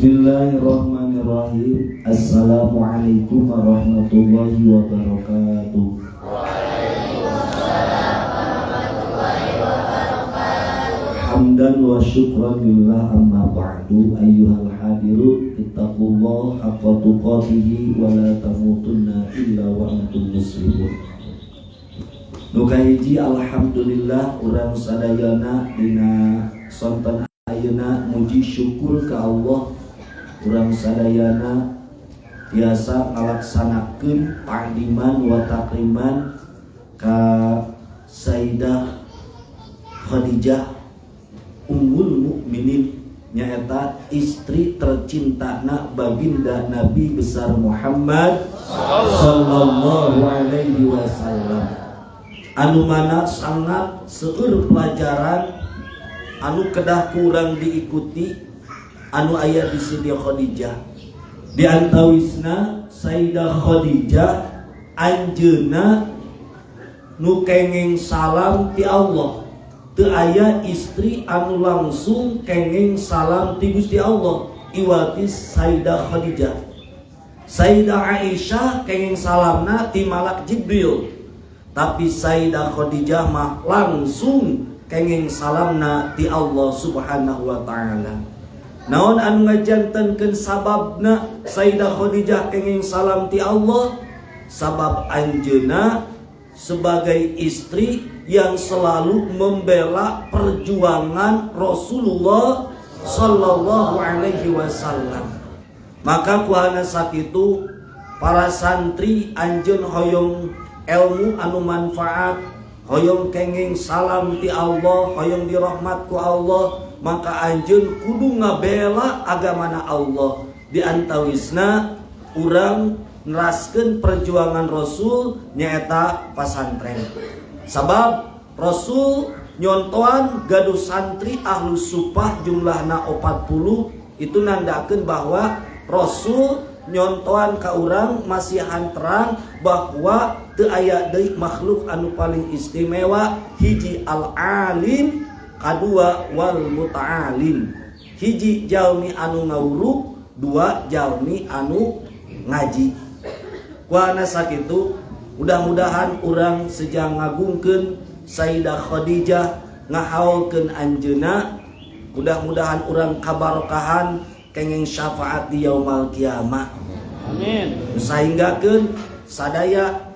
Bismillahirrahmanirrahim. Assalamualaikum warahmatullahi wabarakatuh. Hamdan wa syukran lillah amma ba'du. Ayyuhal hadirun ittaqullah haqqa tuqatih wa la tamutunna illa wa antum muslimun. Nuka hiji alhamdulillah urang sadayana dina sonten ayeuna muji syukur ka Allah urang sadayana biasa ngalaksanakeun ta'liman wa takriman ka Sayyidah Khadijah Ummul Mukminin nyaeta istri tercintana baginda Nabi besar Muhammad sallallahu alaihi wasallam, anu mana sangat seueur pelajaran anu kedah kurang diikuti anu aya di Sayyidah Khadijah. Di antawisna Sayyidah Khadijah anjeunna nu kenging salam ti Allah, teu aya istri anu langsung kenging salam ti Gusti Allah iwatis Sayyidah Khadijah. Sayyidah Aisyah kenging salamna ti malak Jibril, tapi Sayyidah Khadijah mah langsung kenging salamna ti Allah Subhanahu wa taala. Naon anu ngajantenkeun sababna Sayyidah Khadijah kenging salam ti Allah? Sabab anjeunna sebagai istri yang selalu membela perjuangan Rasulullah sallallahu alaihi wasallam. Maka kuana sakitu para santri anjeun hoyong ilmu anu manfaat, hoyong kenging salam ti Allah, hoyong dirahmat ku Allah, maka anjeun kudu ngabela agamana Allah. Di antawisna urang neraskeun perjuangan Rasul nyaeta pasantren. Sabab Rasul nyontoan gaduh santri ahlu supah jumlahna 40, itu nandakeun bahwa Rasul nyontoan ka urang masihan terang bahwa teu aya deui makhluk anu paling istimewa, hiji al-alim, kadua wal muta'alim, hiji jalmi anu ngawuruk, dua jalmi anu ngaji. Kuana sakitu mudah-mudahan urang sejang ngagungkeun Sayyidah Khadijah ngahaulkeun anjeunna, mudah-mudahan urang kabarokahan kenging syafaat di yaumul kiamah. Amin. Sahinggakeun sadaya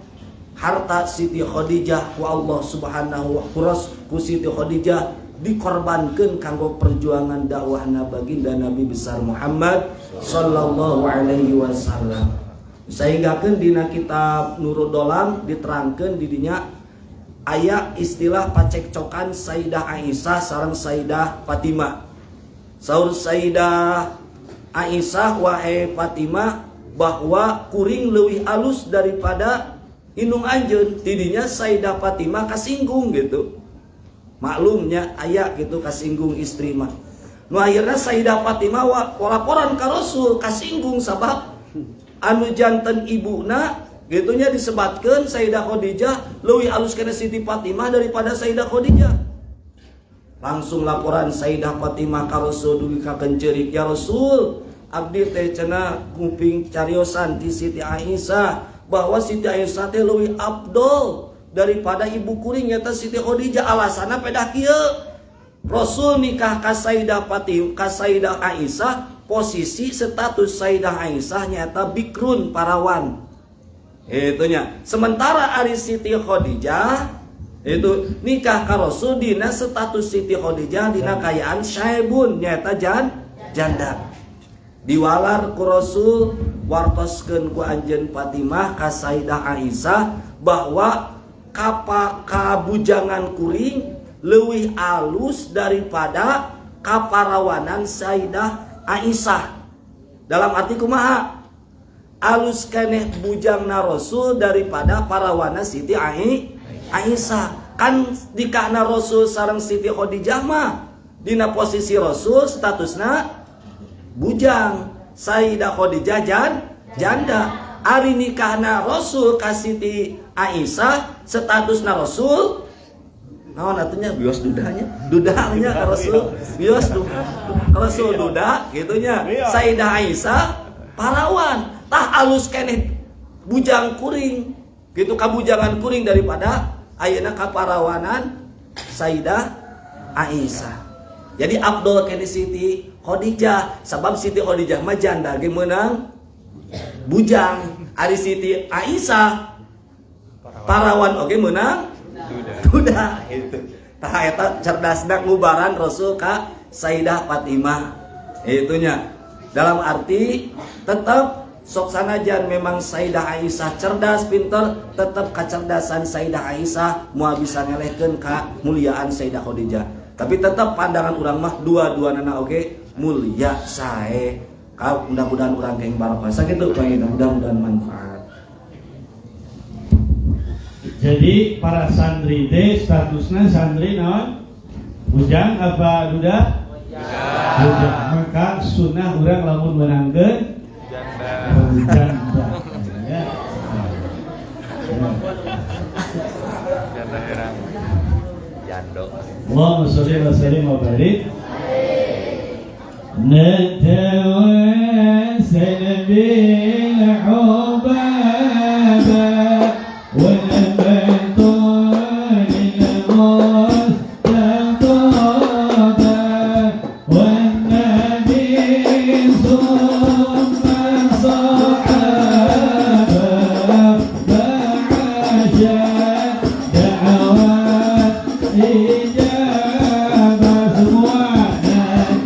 harta Siti Khadijah ku Allah Subhanahu wa taala, ku Siti Khadijah dikorbankeun kanggo perjuangan dakwahna baginda Nabi besar Muhammad sallallahu alaihi wasallam. Sahinggakeun dina kitab Nurul Dolam diterangkeun di dinya aya istilah pacekcokan Sayyidah Aisyah sareng Sayyidah Fatimah. Saur Sayyidah Aisyah wahai Fatimah bahwa kuring leuwih alus daripada indung anjeun. Tidinya Sayyidah Fatimah kasinggung gitu. Maklumnya aya gitu kasinggung istri mah. Nu akhirna Sayyidah Fatimah laporan ka Rasul kasinggung sabab anu janten ibuna gitunya disebatkeun Sayyidah Khadijah leuwih alus kana Siti Fatimah daripada Sayyidah Khadijah. Langsung laporan Sayyidah Fatimah ka Rasul dugi ka kencerik, ya Rasul, abdi teh cenah kuping cariosan ti Siti Aisyah bahwa Siti Aisyah teh leuwih afdol daripada ibu kuring nyata Siti Khadijah. Alasanna pedah kieu, Rasul nikah ka Sayyidah Fatimah ka Sayyidah Aisyah, posisi status Sayyidah Aisyah nyata bikrun parawan. Itunya. Sementara ari Siti Khadijah itu nikah ka Rasul dina status Siti Khadijah dina kayaan syaibun nyata janda. Diwalar ku Rasul wartoskeun ku anjeun Fatimah ka Sayyidah Aisyah bahwa kabujangan kuring leuwih alus daripada kaparawanan Sayyidah Aisyah. Dalam arti kumaha? Alus keneh bujangna Rasul daripada parawana Siti Aisyah. Kan nikahna Rasul sareng Siti Khadijah mah dina posisi Rasul statusna bujang, Sayyidah Khadijah janda. Ari nikahna Rasul ka Siti Aisyah statusna Rasul naon atunya bios dudanya ka Rasul bios Rasul duda gitunya. Sayyidah Aisyah parawan tah alus keneh bujang kuring gitu, kabujangan kuring daripada ayeuna kaparawanan Sayyidah Aisyah. Jadi afdol keneh Siti Khadijah sabab Siti Khadijah mah janda ge meunang bujang. Ari Siti Aisyah parawan oge meunang duda. Itu tah eta cerdasna ngubaran Rasul ka Sayyidah Fatimah. Itunya. Dalam arti tetap sok sanajan memang Sayyidah Aisyah cerdas pinter, tetap kecerdasan Sayyidah Aisyah moal bisa ngelehkeun ka muliaan Sayyidah Khadijah. Tapi tetap pandangan urang mah dua-duana oge mulia sae. Ka mudah-mudahan urang keng barokah. Sakitu panggih mudah-mudahan manfaat. Jadi para santri teh statusnya santri naon? Bujang apa duda? Bujang. Maka sunnah urang lamun menangkeun janda. Ya. Janda herang. Jando. Allahumma sholli wa sallim wa barik. نتواصل بالحبابة والبطول المستطابة والنبي ثم الصحابة فعاشا دعوات إجابة سبحانك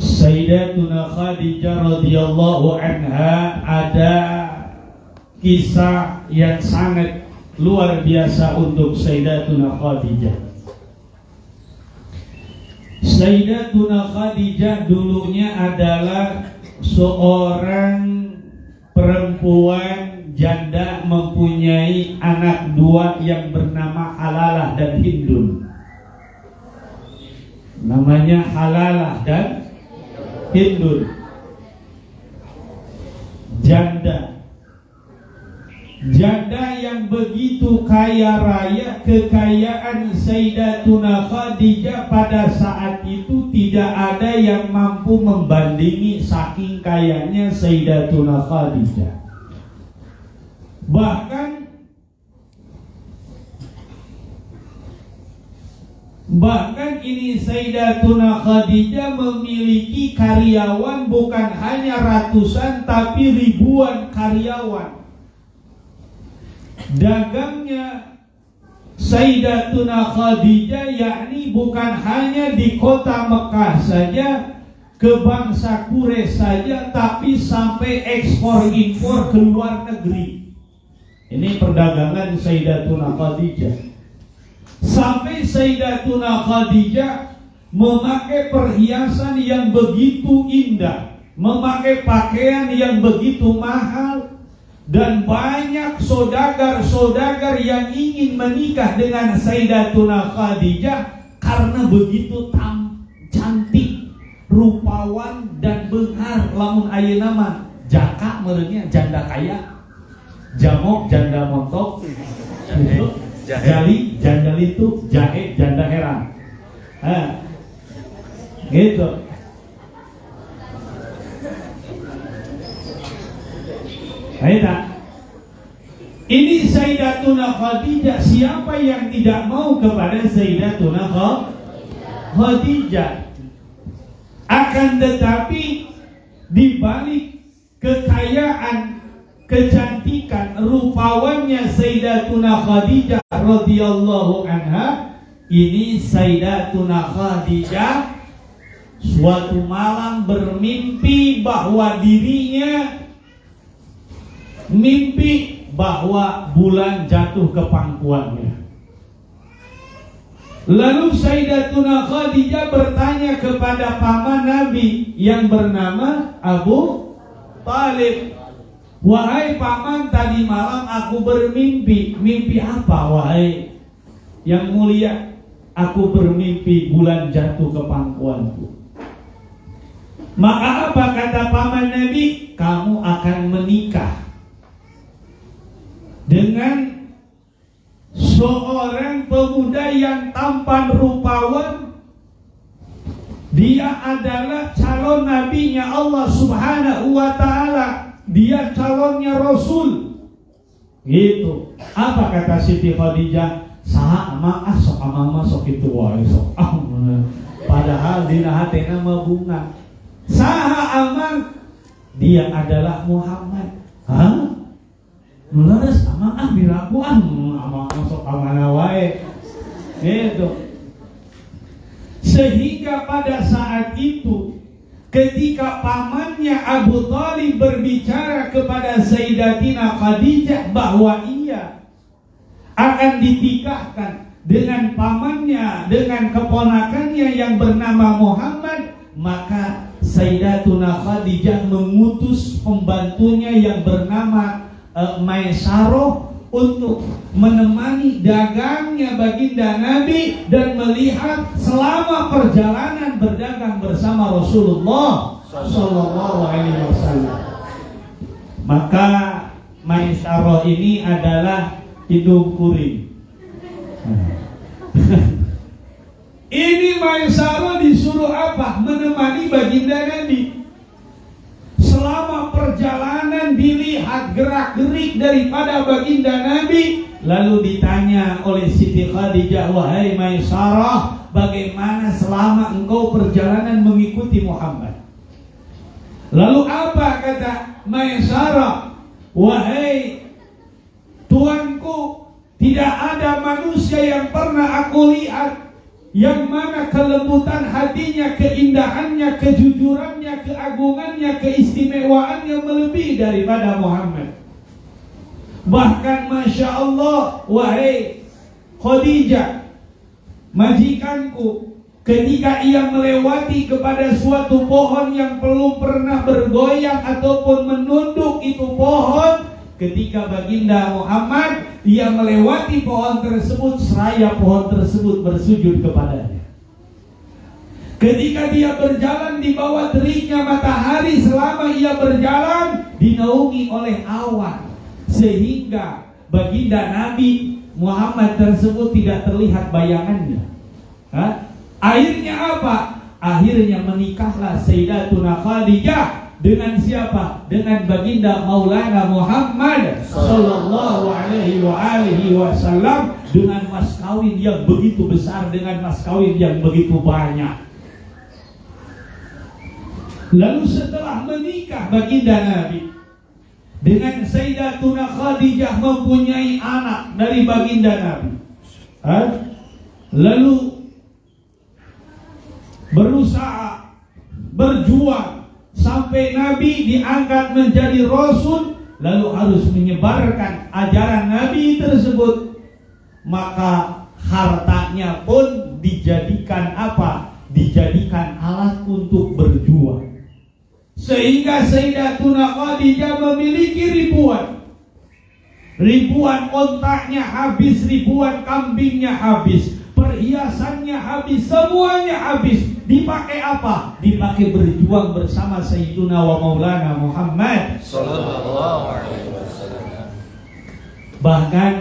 Sayyidatuna Khadijah radhiyallahu anha ada kisah yang sangat luar biasa untuk Sayyidatuna Khadijah. Sayyidatuna Khadijah dulunya adalah seorang perempuan janda mempunyai anak dua yang bernama Halalah dan Hindun. Namanya Halalah dan Hindun. Janda yang begitu kaya raya. Kekayaan Sayyidatuna Khadijah pada saat itu tidak ada yang mampu membandingi saking kayanya Sayyidatuna Khadijah. Bahkan ini Sayyidatuna Khadijah memiliki karyawan bukan hanya ratusan tapi ribuan karyawan. Dagangnya Sayyidatuna Khadijah yakni bukan hanya di kota Mekah saja, ke bangsa Quraisy saja, tapi sampai ekspor impor ke luar negeri. Ini perdagangan Sayyidatuna Khadijah. Sampai Sayyidatuna Khadijah memakai perhiasan yang begitu indah, memakai pakaian yang begitu mahal, dan banyak saudagar-saudagar yang ingin menikah dengan Sayyidatuna Khadijah karena begitu cantik, rupawan dan beunghar. Lamun ayeuna mah jaka meureunnya janda kaya, jamok janda montok, jali janda litu, jahe janda heran. Gitu. Aida. Ini Sayyidatuna Khadijah. Siapa yang tidak mau kepada Sayyidatuna Khadijah? Akan tetapi di balik kekayaan, kecantikan, rupawannya Sayyidatuna Khadijah radhiyallahu anha, ini Sayyidatuna Khadijah suatu malam bermimpi bahwa dirinya mimpi bahwa bulan jatuh ke pangkuannya. Lalu Sayyidatuna Khadijah bertanya kepada paman Nabi yang bernama Abu Talib, "Wahai paman, tadi malam aku bermimpi." "Mimpi apa wahai yang mulia?" "Aku bermimpi bulan jatuh ke pangkuanku." "Maka apa?" kata paman Nabi, "Kamu akan menikah dengan seorang pemuda yang tampan rupawan. Dia adalah calon nabinya Allah Subhanahu wa ta'ala. Dia calonnya Rasul." Gitu. Apa kata Siti Khadijah? "Saha amang sok amang sok itu wae sok." Padahal dina hatena mah bunga. "Saha amang?" "Dia adalah Muhammad." "Hah? Nuleres sama biraku ama masuk kamana wae. Gitu. Sehingga pada saat itu ketika pamannya Abu Thalib berbicara kepada Sayyidatina Khadijah bahwa ia akan dinikahkan dengan pamannya, dengan keponakannya yang bernama Muhammad, maka Sayyidatuna Khadijah mengutus pembantunya yang bernama Maisarah untuk menemani dagangnya baginda Nabi dan melihat selama perjalanan berdagang bersama Rasulullah Sallallahu Alaihi Wasallam. Maka Maisarah ini adalah hidung kuring. Ini Maisarah disuruh apa? Menemani baginda Nabi. Selama perjalanan dilihat gerak-gerik daripada baginda Nabi, lalu ditanya oleh Siti Khadijah, wahai Maisarah, bagaimana selama engkau perjalanan mengikuti Muhammad? Lalu apa kata Maisarah? Wahai tuanku, tidak ada manusia yang pernah aku lihat yang mana kelembutan hatinya, keindahannya, kejujurannya, keagungannya, keistimewaannya melebihi daripada Muhammad. Bahkan Masya Allah, wahai Khadijah, majikanku, ketika ia melewati kepada suatu pohon yang belum pernah bergoyang ataupun menunduk itu pohon, ketika baginda Muhammad ia melewati pohon tersebut, seraya pohon tersebut bersujud kepadanya. Ketika dia berjalan di bawah teriknya matahari, selama ia berjalan dinaungi oleh awan, sehingga baginda Nabi Muhammad tersebut tidak terlihat bayangannya. Akhirnya apa? Akhirnya menikahlah Sayyidatuna Khadijah dengan siapa? Dengan baginda Maulana Muhammad Sallallahu Alaihi Wasallam, dengan mas kawin yang begitu besar, dengan mas kawin yang begitu banyak. Lalu setelah menikah baginda Nabi dengan Sayyidatuna Khadijah mempunyai anak dari baginda Nabi, lalu berusaha berjuang sampai Nabi diangkat menjadi Rasul, lalu harus menyebarkan ajaran Nabi tersebut. Maka hartanya pun dijadikan apa? Dijadikan alat untuk berjuang. Sehingga Sayyidatuna Khadijah memiliki ribuan ontaknya habis, ribuan kambingnya habis, perhiasannya habis, semuanya habis. Dipakai apa? Dipakai berjuang bersama Sayyiduna wa Maulana Muhammad Sallallahu Alaihi Wasallam. Bahkan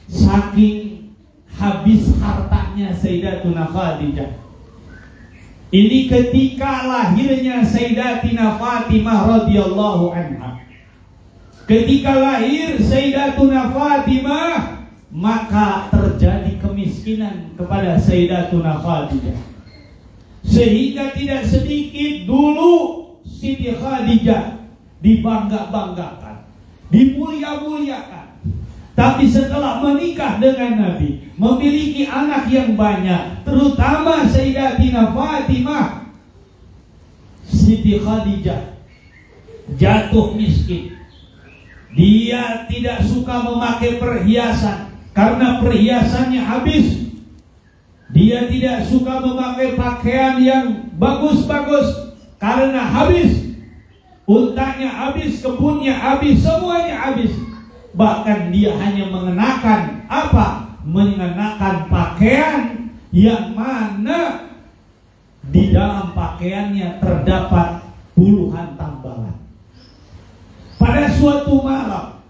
saking habis hartanya Sayyidatuna Khadijah, ini ketika lahirnya Sayyidatina Fatimah radhiyallahu anha. Ketika lahir Sayyidatuna Fatimah, maka terjadi kemiskinan kepada Sayyidatuna Khadijah. Sehingga tidak sedikit dulu Siti Khadijah dibangga-banggakan, dimulia-muliakan. Tapi setelah menikah dengan Nabi, memiliki anak yang banyak, terutama Sayyidatina Fatimah, Siti Khadijah jatuh miskin. Dia tidak suka memakai perhiasan karena perhiasannya habis. Dia tidak suka memakai pakaian yang bagus-bagus karena habis. Untanya habis, kebunnya habis, semuanya habis. Bahkan dia hanya mengenakan apa? Mengenakan pakaian yang mana di dalam pakaiannya terdapat puluhan tambalan. Pada suatu malam,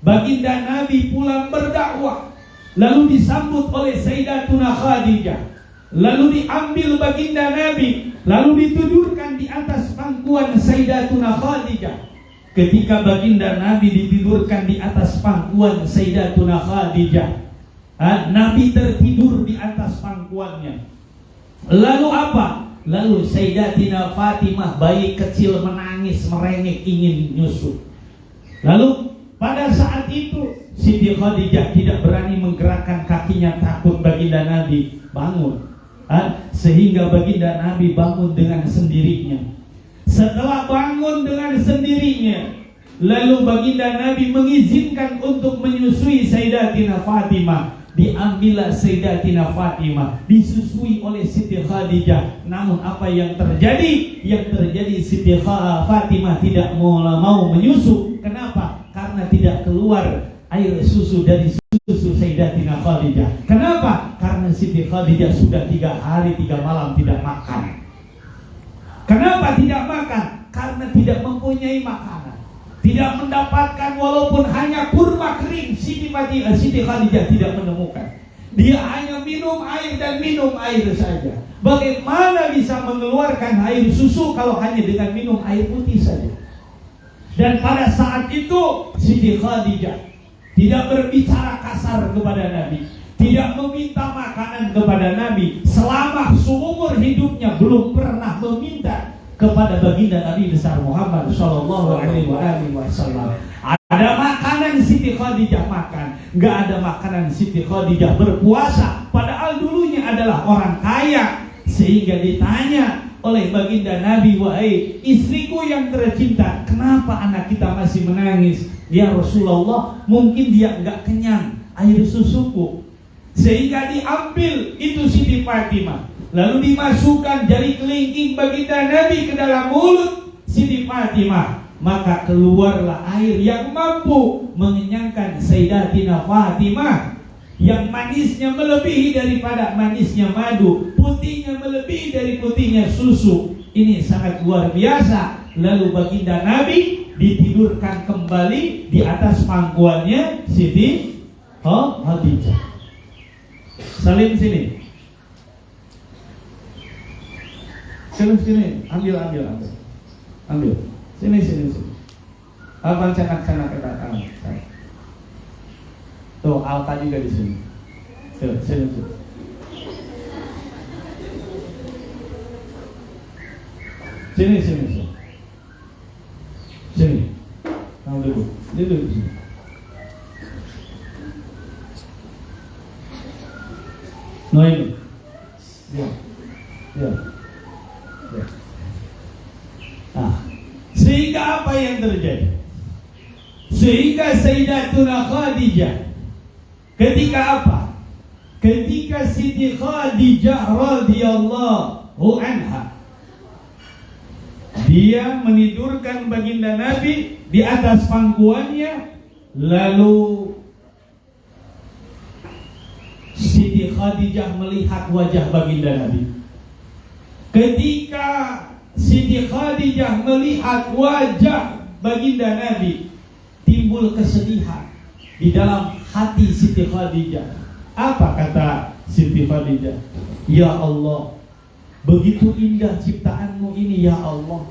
baginda Nabi pulang berdakwah, lalu disambut oleh Sayyidatuna Khadijah, lalu diambil baginda Nabi, lalu ditidurkan di atas pangkuan Sayyidatuna Khadijah. Ketika baginda Nabi ditidurkan di atas pangkuan Sayyidatuna Khadijah, Nabi tertidur di atas pangkuannya. Lalu apa? Lalu Sayyidatina Fatimah bayi kecil menangis merengek ingin nyusu. Lalu Pada saat itu Siti Khadijah tidak berani menggerakkan kakinya, takut baginda Nabi bangun. Sehingga baginda Nabi bangun dengan sendirinya. Setelah bangun dengan sendirinya, lalu baginda Nabi mengizinkan untuk menyusui Sayyidatina Fatimah. Diambillah Sayyidatina Fatimah, disusui oleh Siti Khadijah. Namun apa yang terjadi? Yang terjadi Siti Fatimah tidak mau menyusu. Kenapa? Karena tidak keluar air susu dari susu Sayyidatina Khadijah. Kenapa? Karena Siti Khadijah sudah 3 hari 3 malam tidak makan. Kenapa tidak makan? Karena tidak mempunyai makanan, tidak mendapatkan walaupun hanya kurma kering. Siti Khadijah tidak menemukan. Dia hanya minum air dan minum air saja. Bagaimana bisa mengeluarkan air susu kalau hanya dengan minum air putih saja? Dan pada saat itu Siti Khadijah tidak berbicara kasar kepada Nabi, tidak meminta makanan kepada Nabi. Selama seumur hidupnya belum pernah meminta kepada baginda Nabi besar Muhammad sallallahu alaihi wasallam. Ada makanan Siti Khadijah makan, nggak ada makanan Siti Khadijah berpuasa. Padahal dulunya adalah orang kaya, sehingga ditanya oleh baginda Nabi, wahai istriku yang tercinta, kenapa anak kita masih menangis? Ya Rasulullah, mungkin dia nggak kenyang air susuku. Sehingga diambil itu Siti Fatimah, lalu dimasukkan jari kelingking baginda Nabi ke dalam mulut Siti Fatimah. Maka keluarlah air yang mampu mengenyangkan Sayyidatina Fatimah, yang manisnya melebihi daripada manisnya madu, putihnya melebihi dari putihnya susu. Ini sangat luar biasa. Lalu baginda Nabi ditidurkan kembali di atas pangkuannya Siti Khadijah. Salim sini. Sini, ambil. Sini. Abang canak-canak kita kamu. Tuh, Alta juga di sini. Sini. Sini. Kamu duduk di sini. Ini. Ya. Sehingga apa yang terjadi? Sehingga Sayyidatuna Khadijah ketika apa? Ketika Siti Khadijah radhiyallahu anha, dia menidurkan baginda Nabi di atas pangkuannya, lalu Siti Khadijah melihat wajah baginda Nabi. Ketika Siti Khadijah melihat wajah baginda Nabi, timbul kesedihan di dalam hati Siti Khadijah. Apa kata Siti Khadijah? Ya Allah, begitu indah ciptaanmu ini ya Allah.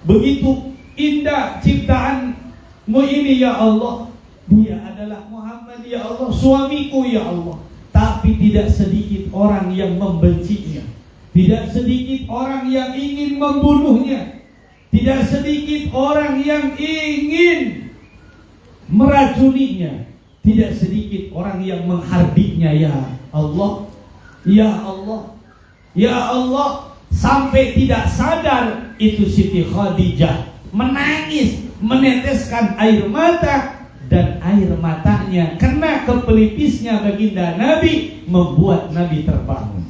Begitu indah ciptaanmu ini ya Allah. Dia adalah Muhammad ya Allah, suamiku ya Allah. Tapi tidak sedikit orang yang membencinya, tidak sedikit orang yang ingin membunuhnya, tidak sedikit orang yang ingin meracuninya, tidak sedikit orang yang menghardiknya. Ya Allah, ya Allah, ya Allah. Sampai tidak sadar itu Siti Khadijah menangis, meneteskan air mata, dan air matanya kena ke pelipisnya baginda Nabi, membuat Nabi terbangun.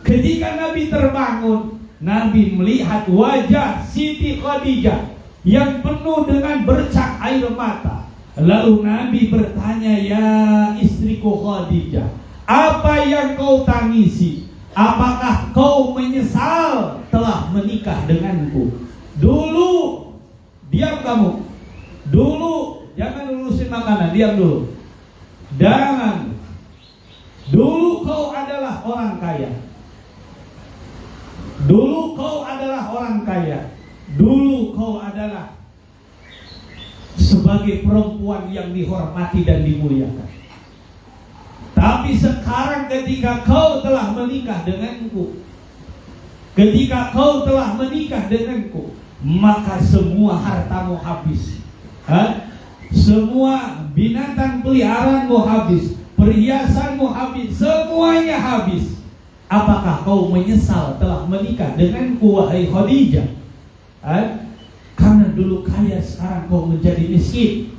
Ketika Nabi terbangun, Nabi melihat wajah Siti Khadijah yang penuh dengan bercak air mata. Lalu Nabi bertanya, ya istriku Khadijah, apa yang kau tangisi? Apakah kau menyesal telah menikah denganku? Dulu, diam kamu. Dulu, jangan urusin makanan, diam dulu. Jangan. Dulu kau adalah orang kaya. Dulu kau adalah orang kaya. Dulu kau adalah sebagai perempuan yang dihormati dan dimuliakan. Tapi sekarang ketika kau telah menikah denganku, maka semua hartamu habis. semua binatang peliharaanmu habis, perhiasanmu habis, semuanya habis. Apakah kau menyesal telah menikah denganku, wahai Khadijah? Karena dulu kaya, sekarang kau menjadi miskin.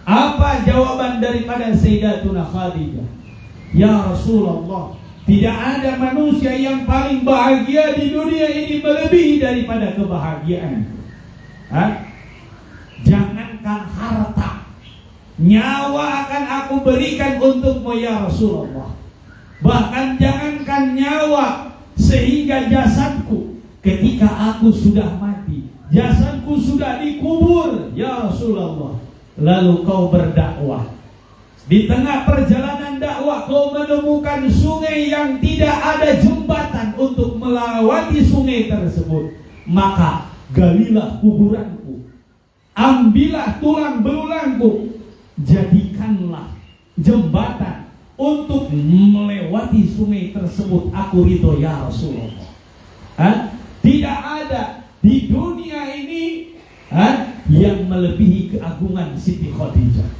Apa jawaban daripada Sayyidatuna Khadijah? Ya Rasulullah, tidak ada manusia yang paling bahagia di dunia ini melebihi daripada kebahagiaan. Jangankan harta, nyawa akan aku berikan untukmu ya Rasulullah. Bahkan jangankan nyawa, sehingga jasadku ketika aku sudah mati, jasadku sudah dikubur ya Rasulullah. Lalu kau berdakwah. Di tengah perjalanan dakwah kau menemukan sungai yang tidak ada jembatan untuk melewati sungai tersebut. Maka galilah kuburanku, ambillah tulang belulangku, jadikanlah jembatan untuk melewati sungai tersebut. Aku ridho ya Rasulullah. Tidak ada di dunia ini yang melebihi keagungan Siti Khadijah.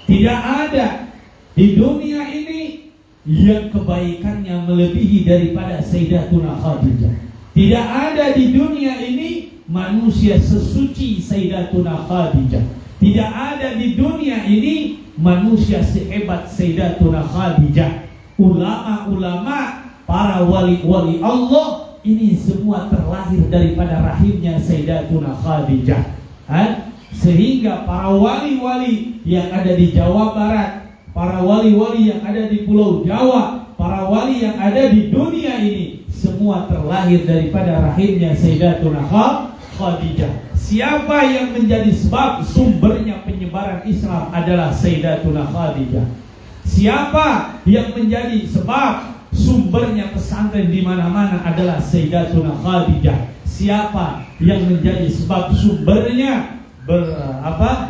Tidak ada di dunia ini yang kebaikannya melebihi daripada Sayyidatuna Khadijah. Tidak ada di dunia ini manusia sesuci Sayyidatuna Khadijah. Tidak ada di dunia ini manusia sehebat Sayyidatuna Khadijah. Ulama-ulama, para wali-wali Allah, ini semua terlahir daripada rahimnya Sayyidatuna Khadijah. Sehingga para wali-wali yang ada di Jawa Barat, para wali-wali yang ada di Pulau Jawa, para wali yang ada di dunia ini, semua terlahir daripada rahimnya Sayyidatuna Khadijah. Siapa yang menjadi sebab sumbernya penyebaran Islam adalah Sayyidatuna Khadijah. Siapa yang menjadi sebab sumbernya pesantren di mana-mana adalah Sayyidatuna Khadijah. Siapa yang menjadi sebab sumbernya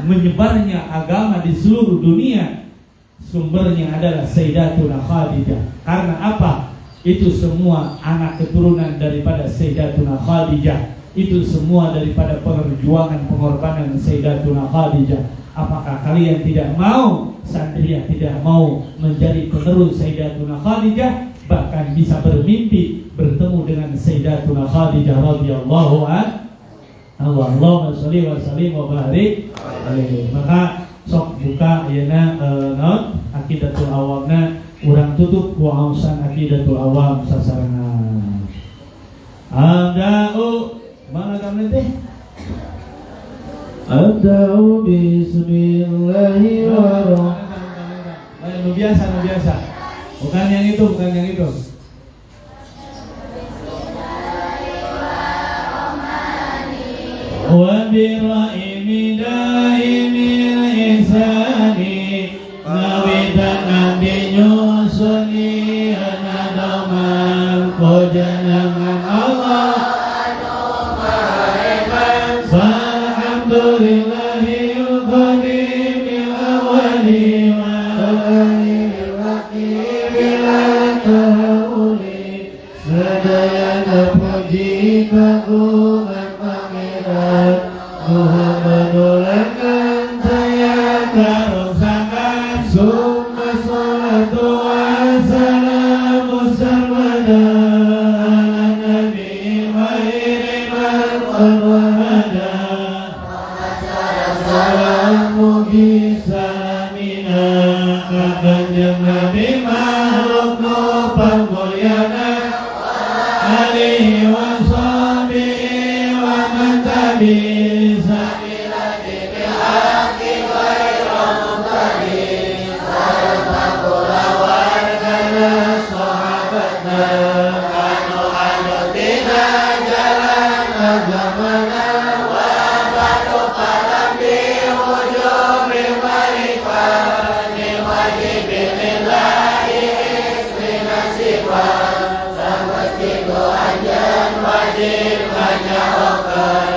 menyebarnya agama di seluruh dunia, sumbernya adalah Sayyidatuna Khadijah. Karena apa? Itu semua anak keturunan daripada Sayyidatuna Khadijah. Itu semua daripada perjuangan pengorbanan Sayyidatuna Khadijah. Apakah kalian tidak mau, Sandriyah tidak mau menjadi penerus Sayyidatuna Khadijah, bahkan bisa bermimpi bertemu dengan Sayyidatuna Khadijah radhiyallahu anha? Allahumma sholli wa sallim wa barik alaihi. Maka sok buka ayeuna naon Aqidatul Awamna, urang tutup ku ausan Aqidatul Awam sasarana. Abda'u mana kamu teh? Abda'u bismillahirrahmanirrahim. Nu biasa. Bukan yang itu. Wa birra'imi da'imil ihsani nawidan nabi nyusuni anadaman kojanangan Allah alhamdulillahi al-qadimil awali wal-akhiril bila tahuli sadayana puji kagungan pangeran Muhammadul saya karusakan summa salatu wassalamu sarmada ala nabi wa iriman warwahada salamu gisamina kakanjeng nabi makhluk nu pangmulyana alihi wa sahbihi wa man tabi'i sabila bil haqqi ghairil muhtadi sarta kula wargana sahabatna anu anutina jalan agamana wa batu kalam bi wujubil marifat li wajibilillahi ismina sifat samestiku ajan wajib hanya okan